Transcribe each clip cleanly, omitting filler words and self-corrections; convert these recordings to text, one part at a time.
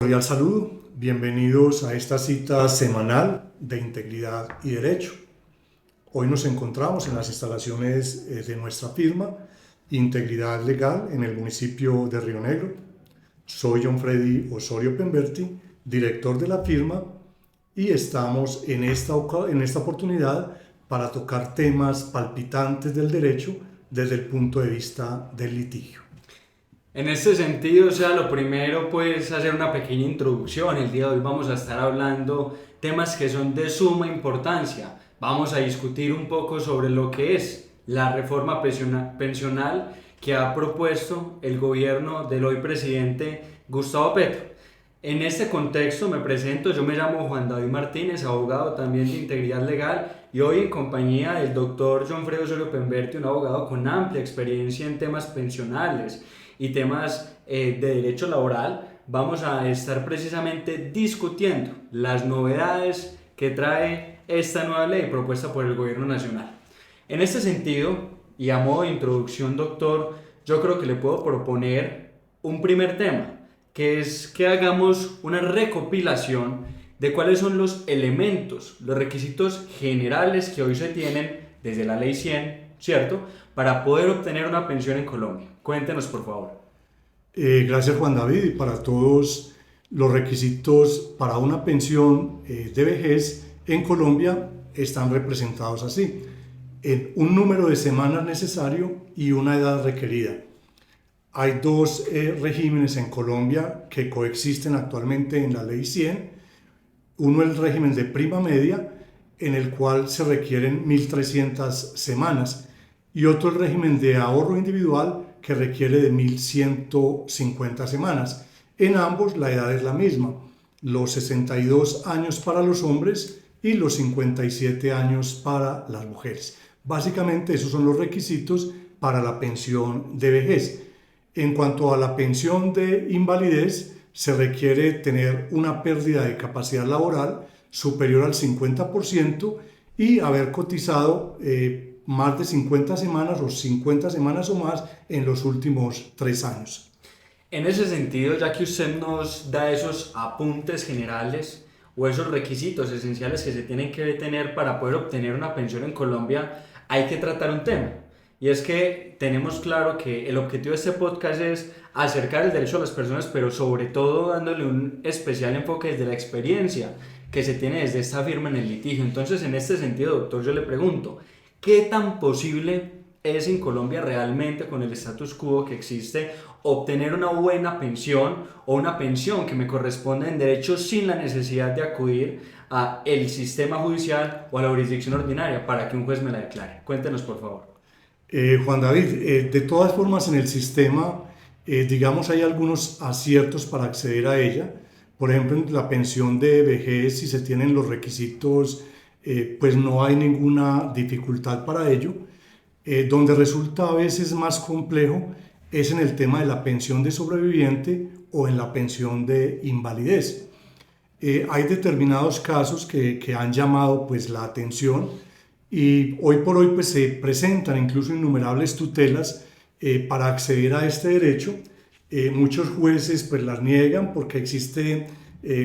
cordial saludo, bienvenidos a esta cita semanal de Integridad y Derecho. Hoy nos encontramos en las instalaciones de nuestra firma Integridad Legal en el municipio de Río Negro. Soy John Freddy Osorio Pemberti, director de la firma, y estamos en esta oportunidad para tocar temas palpitantes del derecho desde el punto de vista del litigio. En este sentido, lo primero pues hacer una pequeña introducción. El día de hoy vamos a estar hablando temas que son de suma importancia. Vamos a discutir un poco sobre lo que es la reforma pensional que ha propuesto el gobierno del hoy presidente Gustavo Petro. En este contexto me presento, yo me llamo Juan David Martínez, abogado también de Integridad Legal, y hoy en compañía del doctor John Freddy Osorio Pemberti, un abogado con amplia experiencia en temas pensionales y temas de derecho laboral, vamos a estar precisamente discutiendo las novedades que trae esta nueva ley propuesta por el gobierno nacional. En este sentido, y a modo de introducción, doctor, yo creo que le puedo proponer un primer tema, que es que hagamos una recopilación de cuáles son los elementos, los requisitos generales que hoy se tienen desde la Ley 100, ¿cierto?, para poder obtener una pensión en Colombia. Cuéntenos, por favor. Gracias, Juan David. Y para todos, los requisitos para una pensión de vejez en Colombia están representados así: en un número de semanas necesario y una edad requerida. Hay dos regímenes en Colombia que coexisten actualmente en la Ley 100. Uno es el régimen de prima media, en el cual se requieren 1.300 semanas, y otro el régimen de ahorro individual, que requiere de 1.150 semanas. En ambos la edad es la misma, los 62 años para los hombres y los 57 años para las mujeres. Básicamente esos son los requisitos para la pensión de vejez. En cuanto a la pensión de invalidez, se requiere tener una pérdida de capacidad laboral superior al 50% y haber cotizado más de 50 semanas o 50 semanas o más en los últimos 3 años. En ese sentido, ya que usted nos da esos apuntes generales o esos requisitos esenciales que se tienen que tener para poder obtener una pensión en Colombia, hay que tratar un tema. Y es que tenemos claro que el objetivo de este podcast es acercar el derecho a las personas, pero sobre todo dándole un especial enfoque desde la experiencia que se tiene desde esta firma en el litigio. Entonces, en este sentido, doctor, yo le pregunto, ¿qué tan posible es en Colombia realmente, con el status quo que existe, obtener una buena pensión o una pensión que me corresponda en derecho sin la necesidad de acudir a el sistema judicial o a la jurisdicción ordinaria para que un juez me la declare? Cuéntenos, por favor. Juan David, de todas formas en el sistema, digamos, hay algunos aciertos para acceder a ella. Por ejemplo, en la pensión de vejez, si se tienen los requisitos, pues no hay ninguna dificultad para ello. Donde resulta a veces más complejo es en el tema de la pensión de sobreviviente o en la pensión de invalidez. Hay determinados casos que han llamado pues la atención, y hoy por hoy pues se presentan incluso innumerables tutelas para acceder a este derecho. Muchos jueces pues las niegan porque existe,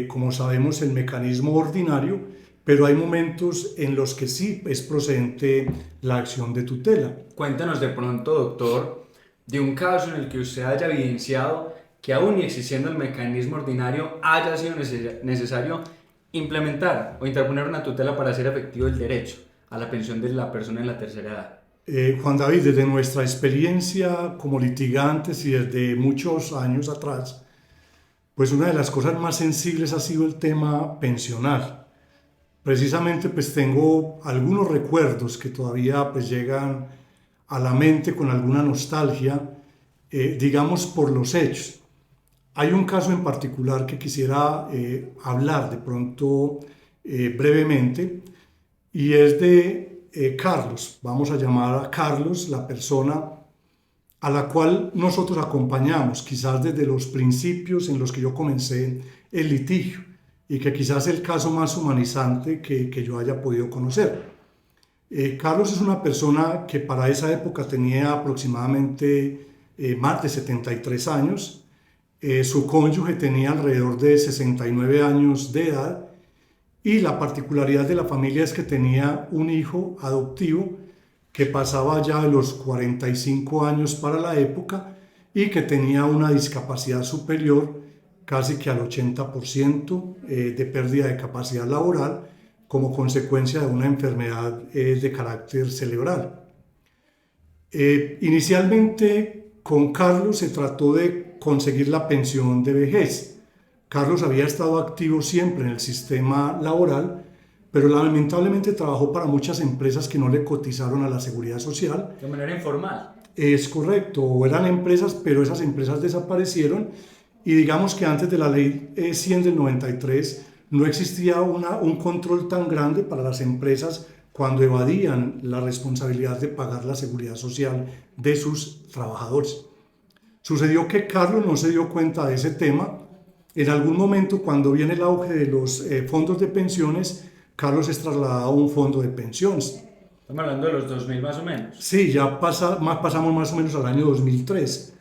como sabemos, el mecanismo ordinario, pero hay momentos en los que sí es procedente la acción de tutela. Cuéntanos de pronto, doctor, de un caso en el que usted haya evidenciado que aún existiendo el mecanismo ordinario haya sido necesario implementar o interponer una tutela para hacer efectivo el derecho a la pensión de la persona en la tercera edad. Juan David, desde nuestra experiencia como litigantes y desde muchos años atrás, pues una de las cosas más sensibles ha sido el tema pensional. Precisamente pues tengo algunos recuerdos que todavía pues llegan a la mente con alguna nostalgia, digamos por los hechos. Hay un caso en particular que quisiera hablar de pronto brevemente, y es de Carlos. Vamos a llamar a Carlos la persona a la cual nosotros acompañamos, quizás desde los principios en los que yo comencé el litigio, y que quizás es el caso más humanizante que yo haya podido conocer. Carlos es una persona que para esa época tenía aproximadamente más de 73 años. Su cónyuge tenía alrededor de 69 años de edad y la particularidad de la familia es que tenía un hijo adoptivo que pasaba ya de los 45 años para la época y que tenía una discapacidad superior casi que al 80% de pérdida de capacidad laboral como consecuencia de una enfermedad de carácter cerebral. Inicialmente con Carlos se trató de conseguir la pensión de vejez. Carlos había estado activo siempre en el sistema laboral, pero lamentablemente trabajó para muchas empresas que no le cotizaron a la seguridad social. De manera informal. Es correcto, eran empresas, pero esas empresas desaparecieron y digamos que antes de la ley 100 del 93 no existía un control tan grande para las empresas cuando evadían la responsabilidad de pagar la seguridad social de sus trabajadores. Sucedió que Carlos no se dio cuenta de ese tema. En algún momento, cuando viene el auge de los fondos de pensiones, Carlos es trasladado a un fondo de pensiones. Estamos hablando de los 2000 más o menos. Sí, ya pasamos más o menos al año 2003.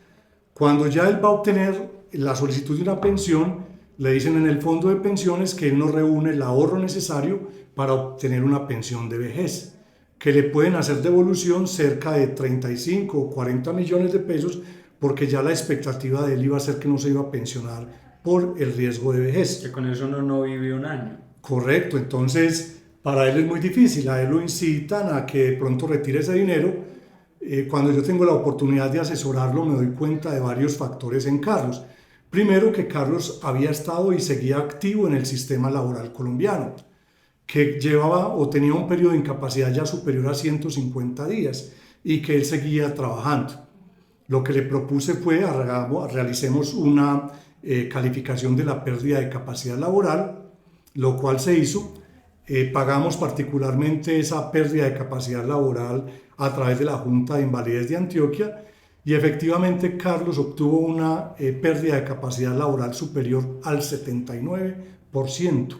Cuando ya él va a obtener la solicitud de una pensión, le dicen en el fondo de pensiones que él no reúne el ahorro necesario para obtener una pensión de vejez, que le pueden hacer devolución cerca de 35 o 40 millones de pesos, porque ya la expectativa de él iba a ser que no se iba a pensionar por el riesgo de vejez. Que con eso uno no vive un año. Correcto, entonces para él es muy difícil, a él lo incitan a que de pronto retire ese dinero. Cuando yo tengo la oportunidad de asesorarlo me doy cuenta de varios factores en Carlos. Primero, que Carlos había estado y seguía activo en el sistema laboral colombiano, que llevaba o tenía un periodo de incapacidad ya superior a 150 días y que él seguía trabajando. Lo que le propuse fue realicemos una calificación de la pérdida de capacidad laboral, lo cual se hizo. Pagamos particularmente esa pérdida de capacidad laboral a través de la Junta de Invalidez de Antioquia y efectivamente Carlos obtuvo una pérdida de capacidad laboral superior al 79%,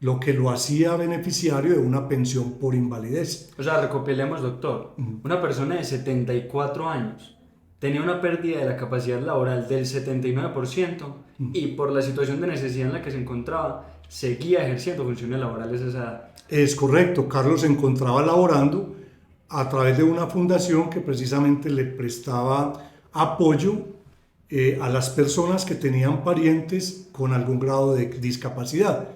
lo que lo hacía beneficiario de una pensión por invalidez. O sea, recopilemos, doctor. Una persona de 74 años tenía una pérdida de la capacidad laboral del 79% y por la situación de necesidad en la que se encontraba, seguía ejerciendo funciones laborales a esa edad. Es correcto, Carlos se encontraba laborando a través de una fundación que precisamente le prestaba apoyo a las personas que tenían parientes con algún grado de discapacidad.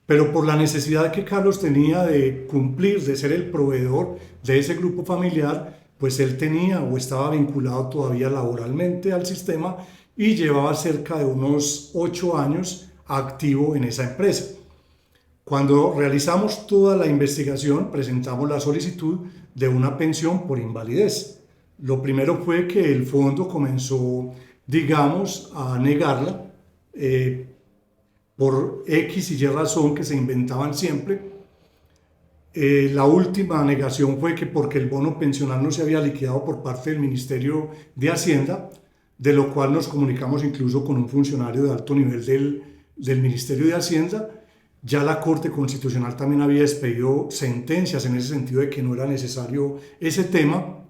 Pero por la necesidad que Carlos tenía de cumplir, de ser el proveedor de ese grupo familiar, pues él tenía o estaba vinculado todavía laboralmente al sistema y llevaba cerca de unos 8 años activo en esa empresa. Cuando realizamos toda la investigación, presentamos la solicitud de una pensión por invalidez. Lo primero fue que el fondo comenzó, digamos, a negarla por X y Y razón que se inventaban siempre. La última negación fue que porque el bono pensional no se había liquidado por parte del Ministerio de Hacienda, de lo cual nos comunicamos incluso con un funcionario de alto nivel del Ministerio de Hacienda. Ya la Corte Constitucional también había expedido sentencias en ese sentido de que no era necesario ese tema.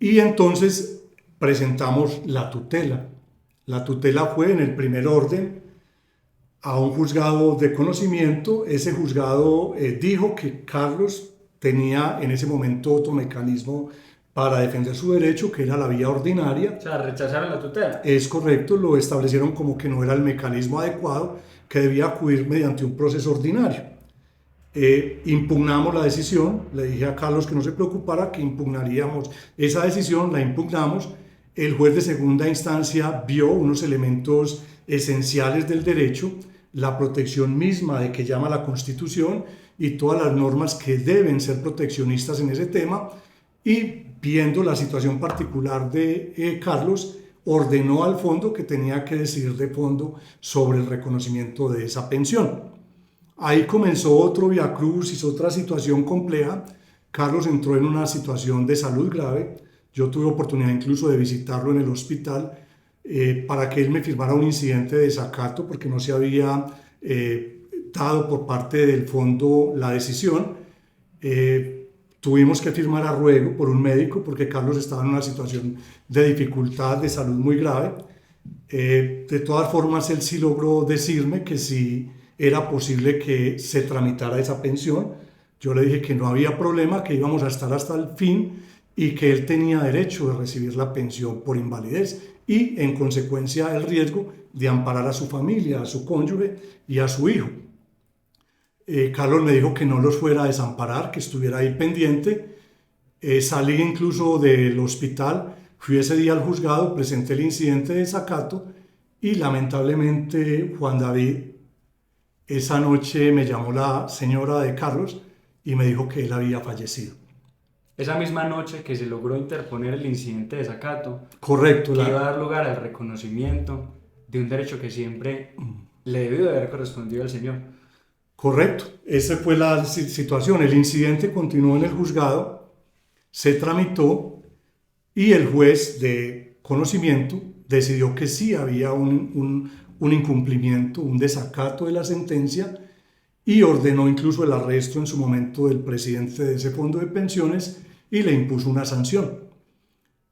Y entonces presentamos la tutela. La tutela fue en el primer orden a un juzgado de conocimiento. Ese juzgado dijo que Carlos tenía en ese momento otro mecanismo para defender su derecho, que era la vía ordinaria. O sea, rechazaron la tutela. Es correcto, lo establecieron como que no era el mecanismo adecuado, que debía acudir mediante un proceso ordinario. Impugnamos la decisión, le dije a Carlos que no se preocupara, que impugnaríamos esa decisión, la impugnamos. El juez de segunda instancia vio unos elementos esenciales del derecho, la protección misma de que llama la Constitución y todas las normas que deben ser proteccionistas en ese tema, y viendo la situación particular de Carlos, ordenó al fondo que tenía que decidir de fondo sobre el reconocimiento de esa pensión. Ahí comenzó otro viacrucis, otra situación compleja. Carlos entró en una situación de salud grave. Yo tuve oportunidad incluso de visitarlo en el hospital para que él me firmara un incidente de desacato porque no se había dado por parte del fondo la decisión. Tuvimos que firmar a ruego por un médico porque Carlos estaba en una situación de dificultad de salud muy grave. De todas formas, él sí logró decirme que si era posible que se tramitara esa pensión. Yo le dije que no había problema, que íbamos a estar hasta el fin y que él tenía derecho de recibir la pensión por invalidez y, en consecuencia, el riesgo de amparar a su familia, a su cónyuge y a su hijo. Carlos me dijo que no los fuera a desamparar, que estuviera ahí pendiente. Salí incluso del hospital, fui ese día al juzgado, presenté el incidente de desacato y lamentablemente Juan David, esa noche me llamó la señora de Carlos y me dijo que él había fallecido. Esa misma noche que se logró interponer el incidente de desacato, Correcto. que iba a dar lugar al reconocimiento de un derecho que siempre le debió de haber correspondido al señor. Correcto, esa fue la situación. El incidente continuó en el juzgado, se tramitó y el juez de conocimiento decidió que sí había un incumplimiento, un desacato de la sentencia y ordenó incluso el arresto en su momento del presidente de ese fondo de pensiones y le impuso una sanción.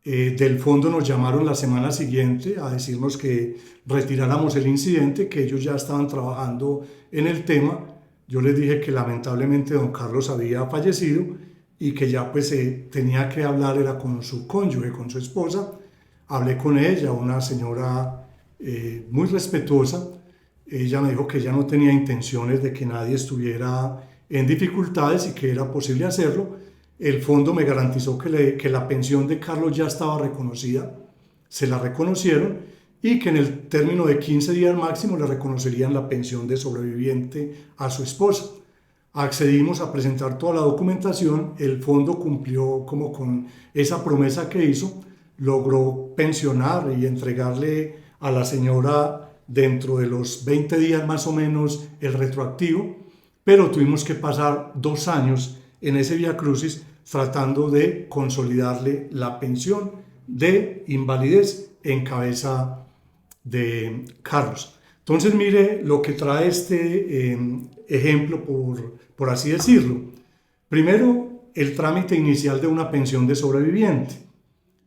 Del fondo nos llamaron la semana siguiente a decirnos que retiráramos el incidente, que ellos ya estaban trabajando en el tema. Yo les dije que lamentablemente don Carlos había fallecido y que ya pues tenía que hablar era con su cónyuge, con su esposa. Hablé con ella, una señora muy respetuosa. Ella me dijo que ella no tenía intenciones de que nadie estuviera en dificultades y que era posible hacerlo. El fondo me garantizó que la pensión de Carlos ya estaba reconocida, se la reconocieron y que en el término de 15 días máximo le reconocerían la pensión de sobreviviente a su esposa. Accedimos a presentar toda la documentación, el fondo cumplió como con esa promesa que hizo, logró pensionar y entregarle a la señora dentro de los 20 días más o menos el retroactivo, pero tuvimos que pasar 2 años en ese viacrucis tratando de consolidarle la pensión de invalidez en cabeza de Carlos. Entonces mire lo que trae este ejemplo, por así decirlo. Primero, el trámite inicial de una pensión de sobreviviente,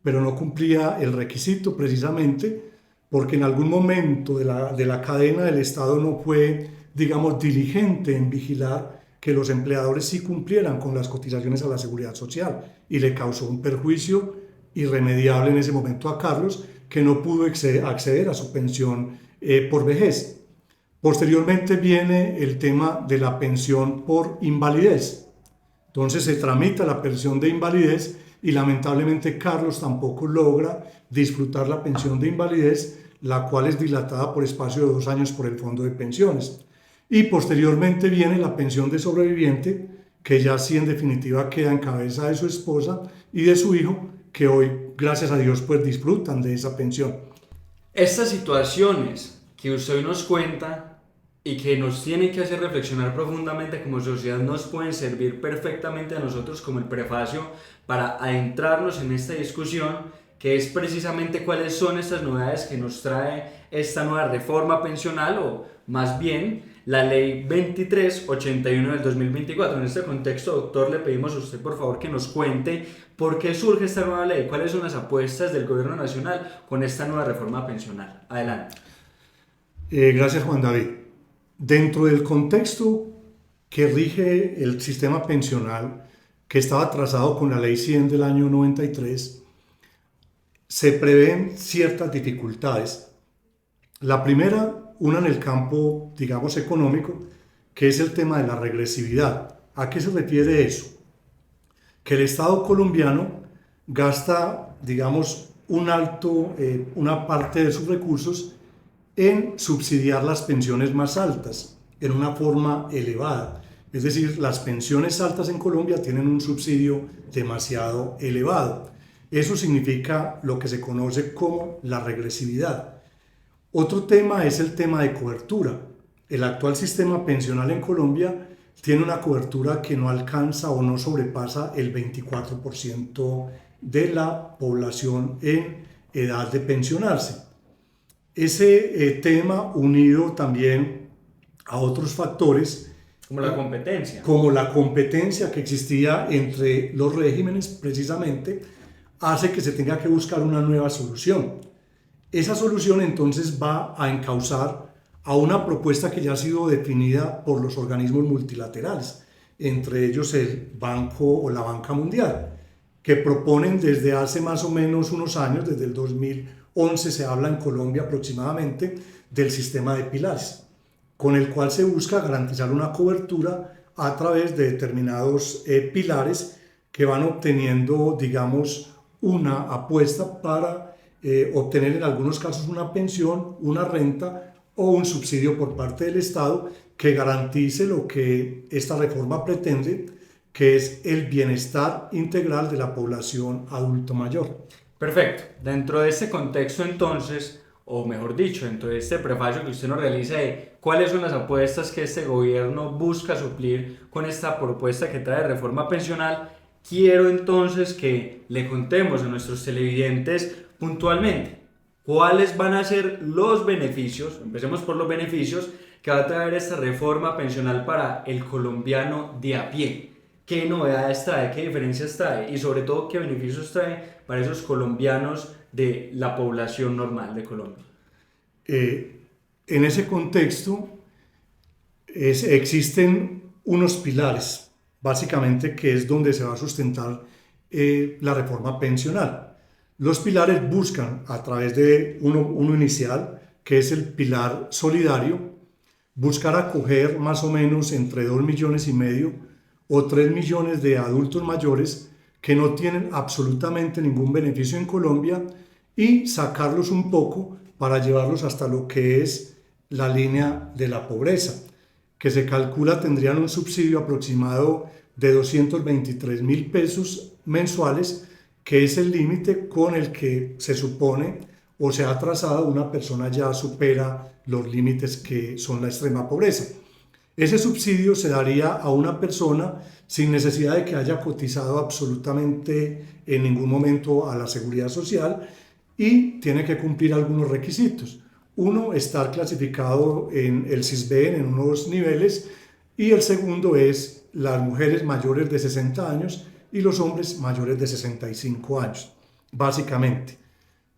pero no cumplía el requisito precisamente porque en algún momento de la cadena el Estado no fue, digamos, diligente en vigilar que los empleadores sí cumplieran con las cotizaciones a la seguridad social y le causó un perjuicio irremediable en ese momento a Carlos, que no pudo acceder a su pensión por vejez. Posteriormente viene el tema de la pensión por invalidez. Entonces se tramita la pensión de invalidez y lamentablemente Carlos tampoco logra disfrutar la pensión de invalidez, la cual es dilatada por espacio de 2 años por el fondo de pensiones. Y posteriormente viene la pensión de sobreviviente, que ya sí en definitiva queda en cabeza de su esposa y de su hijo, que hoy, gracias a Dios, pues disfrutan de esa pensión. Estas situaciones que usted hoy nos cuenta y que nos tienen que hacer reflexionar profundamente como sociedad nos pueden servir perfectamente a nosotros como el prefacio para adentrarnos en esta discusión, que es precisamente cuáles son estas novedades que nos trae esta nueva reforma pensional, o más bien la ley 2381 del 2024. En este contexto, doctor, le pedimos a usted por favor que nos cuente por qué surge esta nueva ley, cuáles son las apuestas del gobierno nacional con esta nueva reforma pensional. Adelante. Gracias, Juan David. Dentro del contexto que rige el sistema pensional, que estaba trazado con la ley 100 del año 93, se prevén ciertas dificultades. La primera, una en el campo, digamos, económico, que es el tema de la regresividad. ¿A qué se refiere eso? Que el Estado colombiano gasta, digamos, una parte de sus recursos en subsidiar las pensiones más altas, en una forma elevada. Es decir, las pensiones altas en Colombia tienen un subsidio demasiado elevado. Eso significa lo que se conoce como la regresividad. Otro tema es el tema de cobertura. El actual sistema pensional en Colombia tiene una cobertura que no alcanza o no sobrepasa el 24% de la población en edad de pensionarse. Ese tema, unido también a otros factores, como la competencia que existía entre los regímenes precisamente, hace que se tenga que buscar una nueva solución. Esa solución entonces va a encauzar a una propuesta que ya ha sido definida por los organismos multilaterales, entre ellos el Banco o la Banca Mundial, que proponen desde hace más o menos unos años, desde el 2011 se habla en Colombia aproximadamente, del sistema de pilares, con el cual se busca garantizar una cobertura a través de determinados pilares que van obteniendo, digamos, una apuesta para obtener en algunos casos una pensión, una renta o un subsidio por parte del Estado que garantice lo que esta reforma pretende, que es el bienestar integral de la población adulto mayor. Perfecto. Dentro de este contexto entonces, o mejor dicho, dentro de este prefacio que usted nos realiza de cuáles son las apuestas que este gobierno busca suplir con esta propuesta que trae reforma pensional, quiero entonces que le contemos a nuestros televidentes puntualmente cuáles van a ser los beneficios, empecemos por los beneficios que va a traer esta reforma pensional para el colombiano de a pie. ¿Qué novedades trae? ¿Qué diferencias trae? Y sobre todo, ¿qué beneficios trae para esos colombianos de la población normal de Colombia? En ese contexto existen unos pilares, básicamente, que es donde se va a sustentar la reforma pensional. Los pilares buscan, a través de uno inicial, que es el pilar solidario, buscar acoger más o menos entre 2,5 millones o 3 millones de adultos mayores que no tienen absolutamente ningún beneficio en Colombia y sacarlos un poco para llevarlos hasta lo que es la línea de la pobreza, que se calcula tendrían un subsidio aproximado de 223.000 pesos mensuales, que es el límite con el que se supone o se ha trazado una persona ya supera los límites que son la extrema pobreza. Ese subsidio se daría a una persona sin necesidad de que haya cotizado absolutamente en ningún momento a la seguridad social y tiene que cumplir algunos requisitos. Uno, estar clasificado en el CISBEN en unos niveles, y el segundo es las mujeres mayores de 60 años y los hombres mayores de 65 años, básicamente.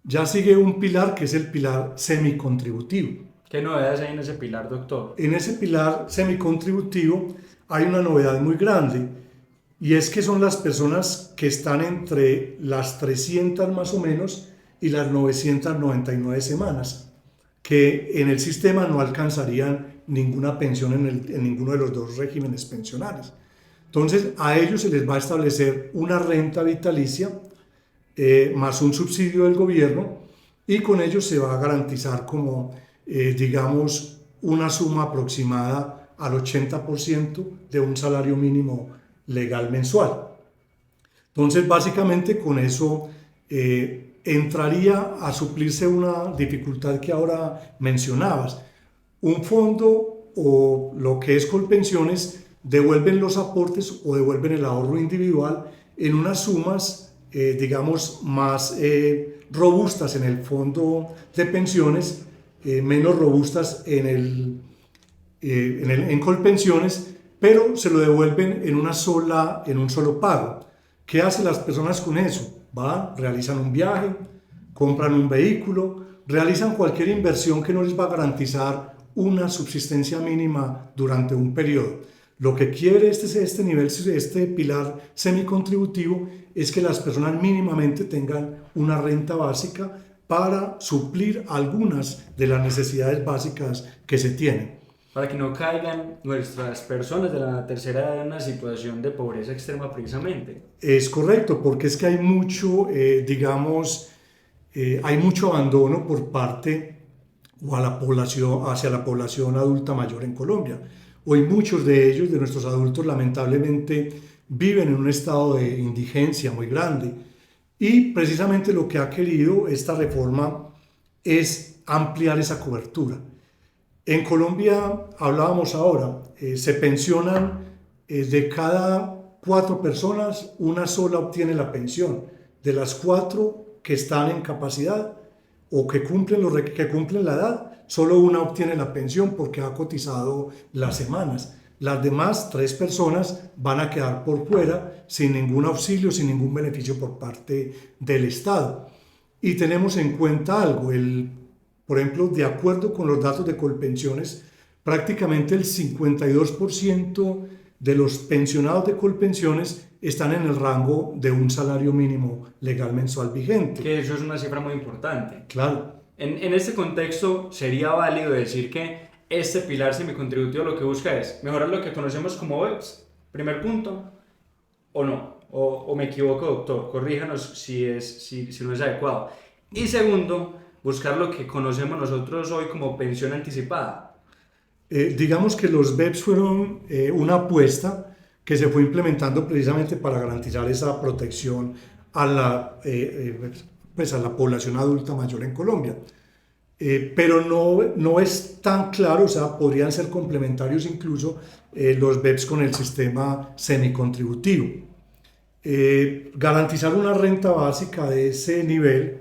Ya sigue un pilar que es el pilar semicontributivo. ¿Qué novedades hay en ese pilar, doctor? En ese pilar semicontributivo hay una novedad muy grande, y es que son las personas que están entre las 300 más o menos y las 999 semanas, que en el sistema no alcanzarían ninguna pensión en ninguno de los dos regímenes pensionales. Entonces a ellos se les va a establecer una renta vitalicia más un subsidio del gobierno, y con ello se va a garantizar como digamos una suma aproximada al 80% de un salario mínimo legal mensual. Entonces básicamente con eso entraría a suplirse una dificultad que ahora mencionabas. Un fondo o lo que es Colpensiones devuelven los aportes o devuelven el ahorro individual en unas sumas digamos más robustas en el fondo de pensiones, menos robustas en Colpensiones, pero se lo devuelven en un solo pago. ¿Qué hacen las personas con eso? Realizan un viaje, compran un vehículo, realizan cualquier inversión que no les va a garantizar una subsistencia mínima durante un periodo. Lo que quiere este pilar semicontributivo es que las personas mínimamente tengan una renta básica para suplir algunas de las necesidades básicas que se tienen. Para que no caigan nuestras personas de la tercera edad en una situación de pobreza extrema precisamente. Es correcto, porque es que hay mucho, hay mucho abandono por parte o hacia la población adulta mayor en Colombia. Hoy muchos de ellos, de nuestros adultos, lamentablemente viven en un estado de indigencia muy grande, y precisamente lo que ha querido esta reforma es ampliar esa cobertura. En Colombia, hablábamos ahora, se pensionan de cada 4 personas, una sola obtiene la pensión. De las 4 que están en capacidad o que cumplen la edad, solo una obtiene la pensión porque ha cotizado las semanas. Las demás 3 personas van a quedar por fuera sin ningún auxilio, sin ningún beneficio por parte del Estado. y tenemos en cuenta algo, por ejemplo, de acuerdo con los datos de Colpensiones, prácticamente el 52% de los pensionados de Colpensiones están en el rango de un salario mínimo legal mensual vigente. Que eso es una cifra muy importante. Claro. En este contexto, ¿sería válido decir que este pilar semicontributivo lo que busca es mejorar lo que conocemos como BEPS? Primer punto, ¿o no? ¿O me equivoco, doctor? Corríjanos si no es adecuado. Y segundo, buscar lo que conocemos nosotros hoy como pensión anticipada. Digamos que los BEPS fueron una apuesta que se fue implementando precisamente para garantizar esa protección a la población adulta mayor en Colombia. Pero no es tan claro, o sea, podrían ser complementarios incluso los BEPS con el sistema semicontributivo. Garantizar una renta básica de ese nivel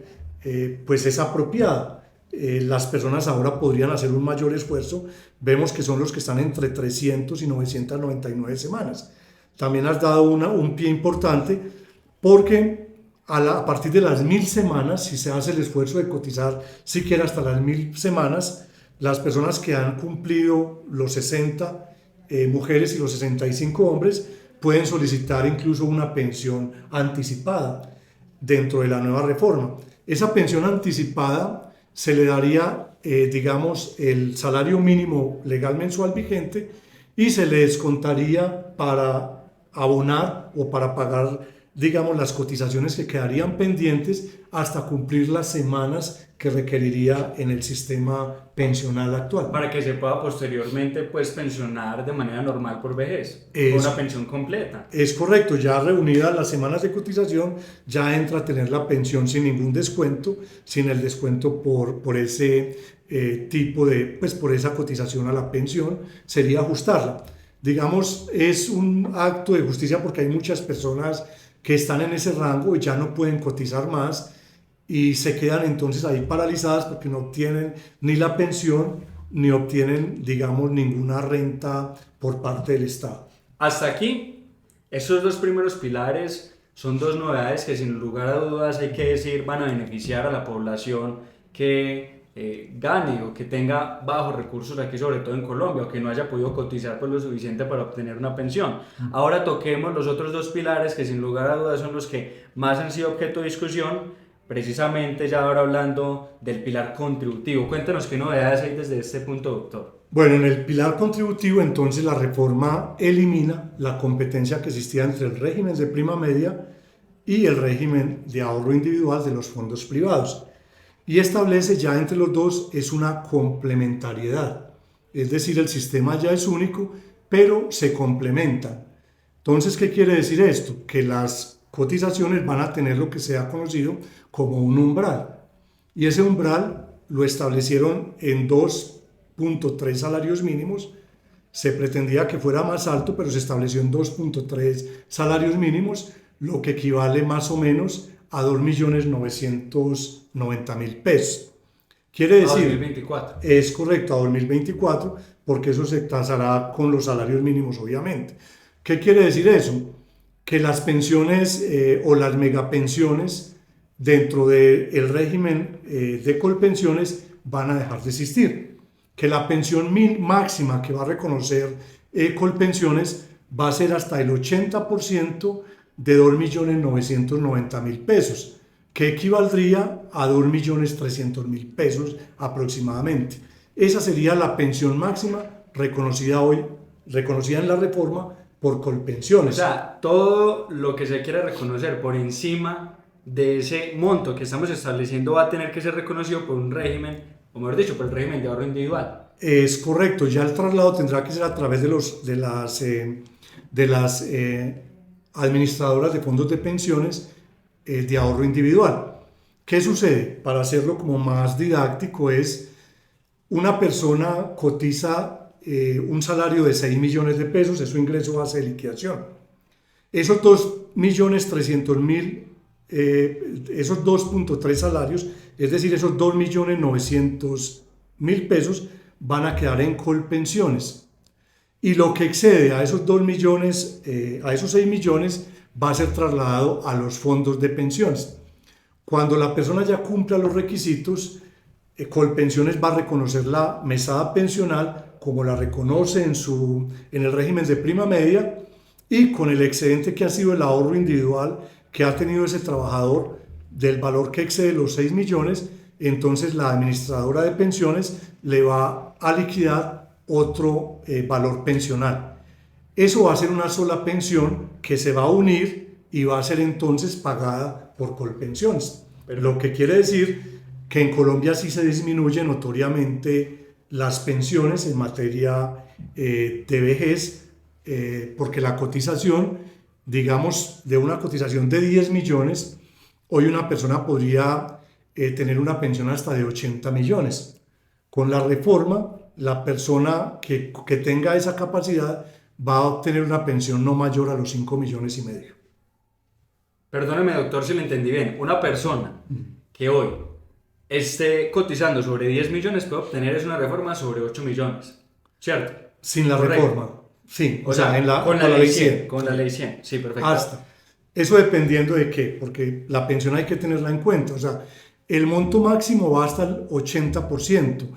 pues es apropiada. Las personas ahora podrían hacer un mayor esfuerzo, vemos que son los que están entre 300 y 999 semanas. También has dado un pie importante porque a partir de las 1000 semanas, si se hace el esfuerzo de cotizar siquiera hasta las 1000 semanas, las personas que han cumplido los 60 mujeres y los 65 hombres pueden solicitar incluso una pensión anticipada dentro de la nueva reforma. Esa pensión anticipada se le daría, digamos, el salario mínimo legal mensual vigente y se le descontaría para abonar o para pagar, digamos, las cotizaciones que quedarían pendientes hasta cumplir las semanas que requeriría en el sistema pensional actual. Para que se pueda posteriormente pues pensionar de manera normal por vejez, con una pensión completa. Es correcto, ya reunidas las semanas de cotización, ya entra a tener la pensión sin ningún descuento, sin el descuento por ese tipo de, pues por esa cotización a la pensión, sería ajustarla. Digamos, es un acto de justicia porque hay muchas personas que están en ese rango y ya no pueden cotizar más y se quedan entonces ahí paralizadas porque no obtienen ni la pensión ni obtienen, digamos, ninguna renta por parte del Estado. Hasta aquí, esos dos primeros pilares son dos novedades que sin lugar a dudas hay que decir van a beneficiar a la población que gane o que tenga bajos recursos aquí, sobre todo en Colombia, o que no haya podido cotizar por lo suficiente para obtener una pensión. Ahora toquemos los otros dos pilares que sin lugar a dudas son los que más han sido objeto de discusión, precisamente ya ahora hablando del pilar contributivo. Cuéntanos qué novedades hay desde este punto, doctor. Bueno, en el pilar contributivo entonces la reforma elimina la competencia que existía entre el régimen de prima media y el régimen de ahorro individual de los fondos privados. Y establece ya entre los dos es una complementariedad, es decir, el sistema ya es único, pero se complementan. Entonces, ¿qué quiere decir esto? Que las cotizaciones van a tener lo que se ha conocido como un umbral, y ese umbral lo establecieron en 2.3 salarios mínimos. Se pretendía que fuera más alto, pero se estableció en 2.3 salarios mínimos, lo que equivale más o menos a 2.990.000 pesos. Quiere decir, 2024. Es correcto, a 2024, porque eso se tasará con los salarios mínimos, obviamente. ¿Qué quiere decir eso? Que las pensiones o las megapensiones dentro del régimen de Colpensiones van a dejar de existir. Que la pensión máxima que va a reconocer Colpensiones va a ser hasta el 80% de 2.990.000 pesos, que equivaldría a 2.300.000 pesos aproximadamente. Esa sería la pensión máxima reconocida en la reforma por Colpensiones. O sea, todo lo que se quiera reconocer por encima de ese monto que estamos estableciendo va a tener que ser reconocido por un régimen, o mejor dicho, por el régimen de ahorro individual. Es correcto, ya el traslado tendrá que ser a través de las administradoras de fondos de pensiones de ahorro individual. ¿Qué sucede? Para hacerlo como más didáctico, es una persona cotiza un salario de 6 millones de pesos, es su ingreso base de liquidación. Esos 2.300.000, esos 2.3 salarios, es decir, esos 2.900.000 pesos van a quedar en Colpensiones. Y lo que excede a esos 2 millones, a esos 6 millones, va a ser trasladado a los fondos de pensiones. Cuando la persona ya cumpla los requisitos, Colpensiones va a reconocer la mesada pensional como la reconoce en el régimen de prima media, y con el excedente que ha sido el ahorro individual que ha tenido ese trabajador del valor que excede los 6 millones, entonces la administradora de pensiones le va a liquidar otro valor pensional. Eso va a ser una sola pensión que se va a unir y va a ser entonces pagada por Colpensiones. Lo que quiere decir que en Colombia sí se disminuye notoriamente las pensiones en materia de vejez, porque la cotización, digamos, de una cotización de 10 millones, hoy una persona podría tener una pensión hasta de 80 millones. Con la reforma, la persona que tenga esa capacidad va a obtener una pensión no mayor a los 5 millones y medio. Perdóneme, doctor, si lo entendí bien. Una persona que hoy esté cotizando sobre 10 millones puede obtener una reforma sobre 8 millones, ¿cierto? Sin la Correcto. reforma, sí. O sea, con la ley 100. Con la ley 100, sí, perfecto. Hasta. Eso dependiendo de qué, porque la pensión hay que tenerla en cuenta. O sea, el monto máximo va hasta el 80%,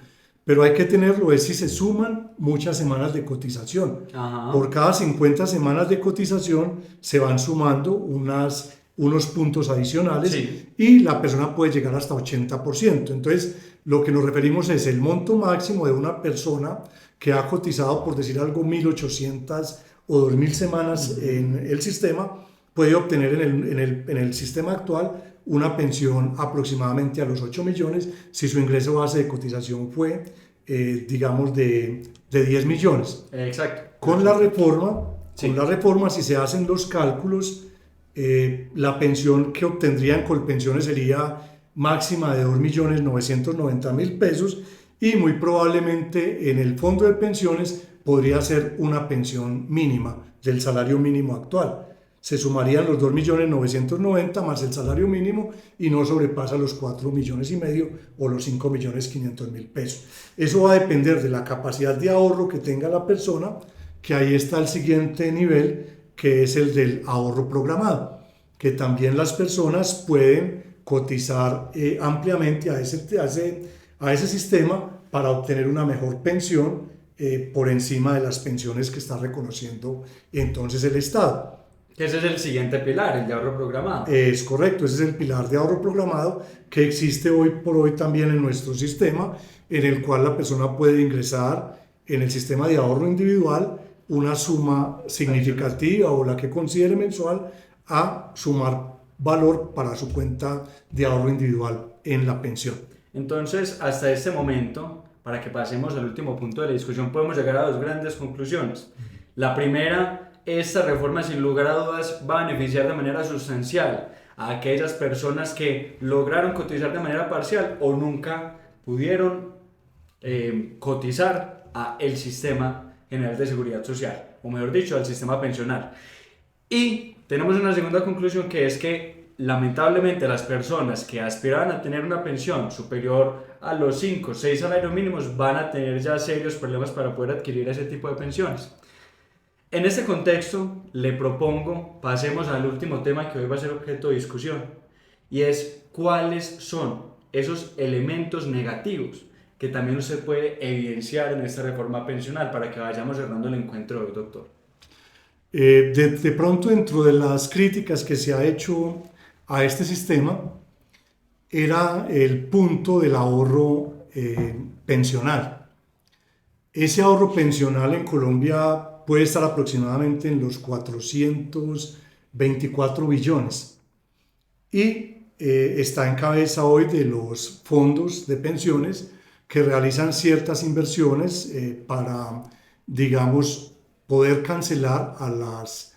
pero hay que tenerlo es si se suman muchas semanas de cotización. Ajá. Por cada 50 semanas de cotización se van sumando unos puntos adicionales, Sí. y la persona puede llegar hasta 80%. Entonces, lo que nos referimos es el monto máximo de una persona que ha cotizado, por decir algo, 1.800 o 2.000 semanas en el sistema, puede obtener en el sistema actual una pensión aproximadamente a los 8 millones si su ingreso base de cotización fue, digamos, de 10 millones. Exacto. Con la reforma, Sí. si se hacen los cálculos, la pensión que obtendría en Colpensiones sería máxima de 2.990.000 pesos, y muy probablemente en el fondo de pensiones podría ser una pensión mínima del salario mínimo actual. Se sumarían los 2.990.000 más el salario mínimo y no sobrepasa los 4 millones y medio o los 5.500.000 pesos. Eso va a depender de la capacidad de ahorro que tenga la persona, que ahí está el siguiente nivel, que es el del ahorro programado, que también las personas pueden cotizar ampliamente a ese sistema para obtener una mejor pensión por encima de las pensiones que está reconociendo entonces el Estado. Ese es el siguiente pilar, el de ahorro programado. Es correcto, ese es el pilar de ahorro programado que existe hoy por hoy también en nuestro sistema, en el cual la persona puede ingresar en el sistema de ahorro individual una suma significativa o la que considere mensual a sumar valor para su cuenta de ahorro individual en la pensión. Entonces, hasta este momento, para que pasemos al último punto de la discusión, podemos llegar a dos grandes conclusiones. La primera, esta reforma sin lugar a dudas va a beneficiar de manera sustancial a aquellas personas que lograron cotizar de manera parcial o nunca pudieron cotizar a el sistema general de seguridad social, o mejor dicho, al sistema pensional. Y tenemos una segunda conclusión, que es que lamentablemente las personas que aspiraban a tener una pensión superior a los 5 o 6 salarios mínimos van a tener ya serios problemas para poder adquirir ese tipo de pensiones. En este contexto, le propongo, pasemos al último tema que hoy va a ser objeto de discusión, y es cuáles son esos elementos negativos que también usted puede evidenciar en esta reforma pensional para que vayamos cerrando el encuentro hoy, doctor. De pronto, dentro de las críticas que se ha hecho a este sistema, era el punto del ahorro pensional. Ese ahorro pensional en Colombia puede estar aproximadamente en los 424 billones y está en cabeza hoy de los fondos de pensiones que realizan ciertas inversiones para, digamos, poder cancelar a las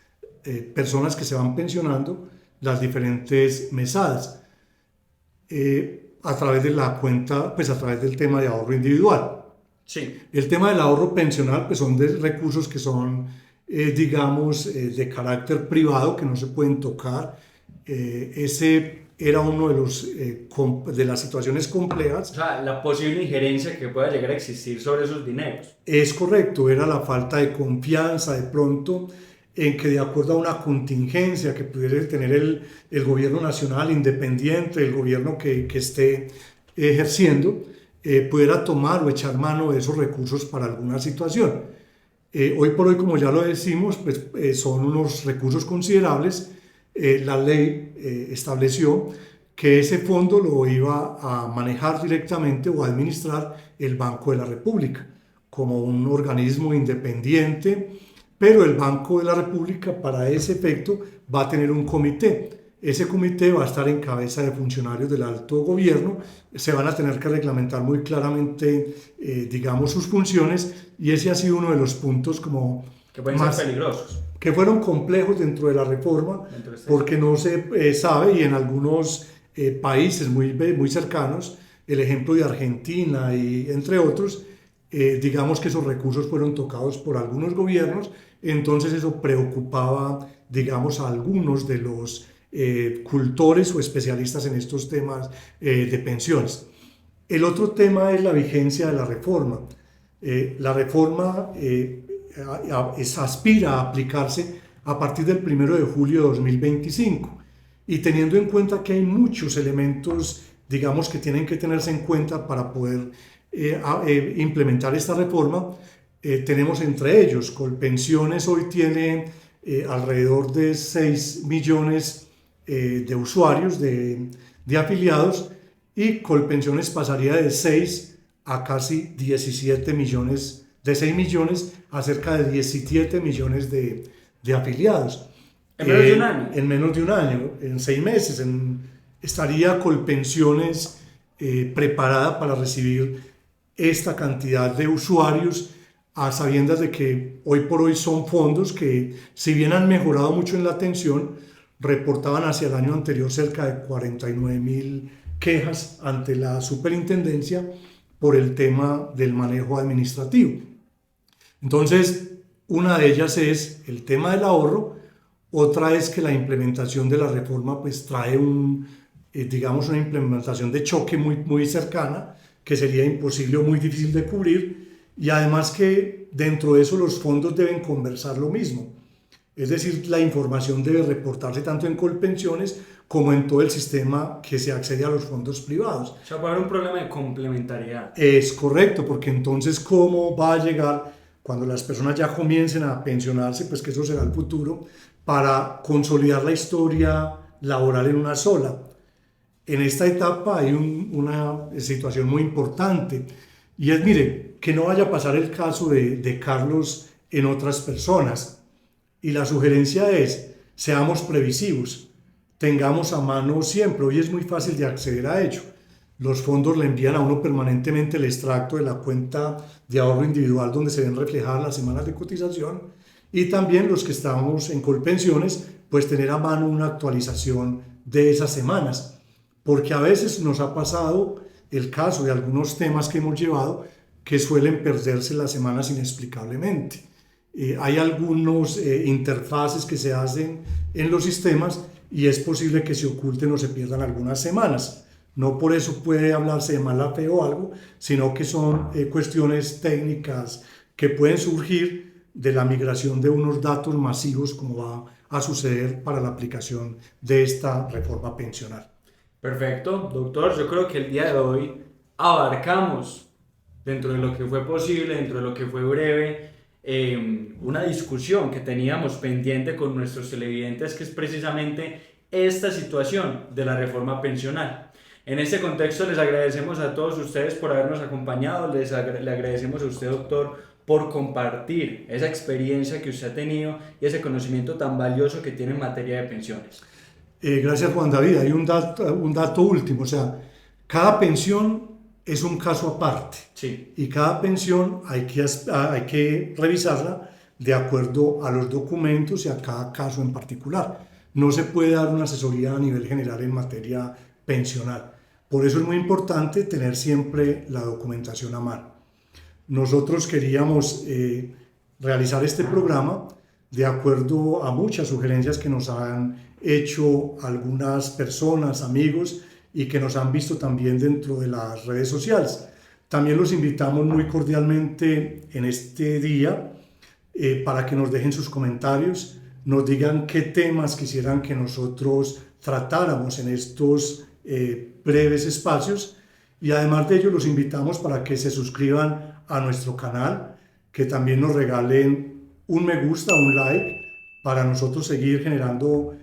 personas que se van pensionando las diferentes mesadas a través de la cuenta, pues a través del tema de ahorro individual. Sí. El tema del ahorro pensional, pues son de recursos que son, digamos, de carácter privado, que no se pueden tocar. Ese era uno de las situaciones complejas. O sea, la posible injerencia que pueda llegar a existir sobre esos dineros. Es correcto, era la falta de confianza de pronto en que de acuerdo a una contingencia que pudiera tener el gobierno nacional independiente, el gobierno que esté ejerciendo, pudiera tomar o echar mano de esos recursos para alguna situación. Hoy por hoy, como ya lo decimos, pues, son unos recursos considerables. La ley estableció que ese fondo lo iba a manejar directamente o a administrar el Banco de la República como un organismo independiente, pero el Banco de la República para ese efecto va a tener un comité. Ese comité va a estar en cabeza de funcionarios del alto gobierno, se van a tener que reglamentar muy claramente, digamos, sus funciones, y ese ha sido uno de los puntos como que pueden ser peligrosos, que fueron complejos dentro de la reforma, porque no se sabe, y en algunos países muy cercanos, el ejemplo de Argentina y entre otros, digamos que esos recursos fueron tocados por algunos gobiernos, entonces eso preocupaba, digamos, a algunos de los cultores o especialistas en estos temas de pensiones. El otro tema es la vigencia de la reforma. La reforma aspira a aplicarse a partir del 1 de julio de 2025, y teniendo en cuenta que hay muchos elementos, digamos, que tienen que tenerse en cuenta para poder implementar esta reforma, tenemos entre ellos, Colpensiones hoy tiene alrededor de 6 millones de usuarios, de afiliados, y Colpensiones pasaría de 6 a casi 17 millones, de 6 millones a cerca de 17 millones de afiliados. ¿En menos de un año? En menos de un año, en 6 meses, estaría Colpensiones preparada para recibir esta cantidad de usuarios, a sabiendas de que hoy por hoy son fondos que, si bien han mejorado mucho en la atención, reportaban hacia el año anterior cerca de 49.000 quejas ante la superintendencia por el tema del manejo administrativo. Entonces, una de ellas es el tema del ahorro, otra es que la implementación de la reforma pues trae digamos, una implementación de choque muy cercana, que sería imposible o muy difícil de cubrir, y además que dentro de eso los fondos deben conversar lo mismo. Es decir, la información debe reportarse tanto en Colpensiones como en todo el sistema que se accede a los fondos privados. O sea, va a haber un problema de complementariedad. Es correcto, porque entonces, ¿cómo va a llegar cuando las personas ya comiencen a pensionarse? Pues que eso será el futuro, para consolidar la historia laboral en una sola. En esta etapa hay una situación muy importante, y es, mire, que no vaya a pasar el caso de Carlos en otras personas. Y la sugerencia es, seamos previsivos, tengamos a mano siempre, hoy es muy fácil de acceder a ello. Los fondos le envían a uno permanentemente el extracto de la cuenta de ahorro individual donde se ven reflejadas las semanas de cotización, y también los que estamos en Colpensiones, pues tener a mano una actualización de esas semanas, porque a veces nos ha pasado el caso de algunos temas que hemos llevado que suelen perderse las semanas inexplicablemente. Hay algunos interfaces que se hacen en los sistemas y es posible que se oculten o se pierdan algunas semanas. No por eso puede hablarse de mala fe o algo, sino que son cuestiones técnicas que pueden surgir de la migración de unos datos masivos, como va a suceder para la aplicación de esta reforma pensional. Perfecto, doctor. Yo creo que el día de hoy abarcamos, dentro de lo que fue posible, dentro de lo que fue breve, una discusión que teníamos pendiente con nuestros televidentes, que es precisamente esta situación de la reforma pensional. En este contexto les agradecemos a todos ustedes por habernos acompañado, le agradecemos a usted, doctor, por compartir esa experiencia que usted ha tenido y ese conocimiento tan valioso que tiene en materia de pensiones. Gracias, Juan David. Hay un dato último, o sea, cada pensión es un caso aparte. Sí. Y cada pensión hay que revisarla de acuerdo a los documentos y a cada caso en particular. No se puede dar una asesoría a nivel general en materia pensional. Por eso es muy importante tener siempre la documentación a mano. Nosotros queríamos realizar este programa de acuerdo a muchas sugerencias que nos han hecho algunas personas, amigos, y que nos han visto también dentro de las redes sociales. También los invitamos muy cordialmente en este día para que nos dejen sus comentarios. nos digan qué temas quisieran que nosotros tratáramos en estos breves espacios. Y además de ello, los invitamos para que se suscriban a nuestro canal, que también nos regalen un me gusta, un like, para nosotros seguir generando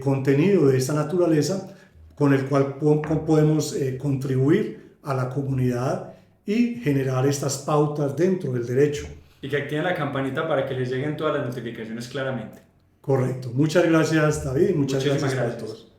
contenido de esta naturaleza con el cual podemos contribuir a la comunidad y generar estas pautas dentro del derecho. Y que activen la campanita para que les lleguen todas las notificaciones claramente. Correcto. Muchas gracias, David, y muchas gracias a todos.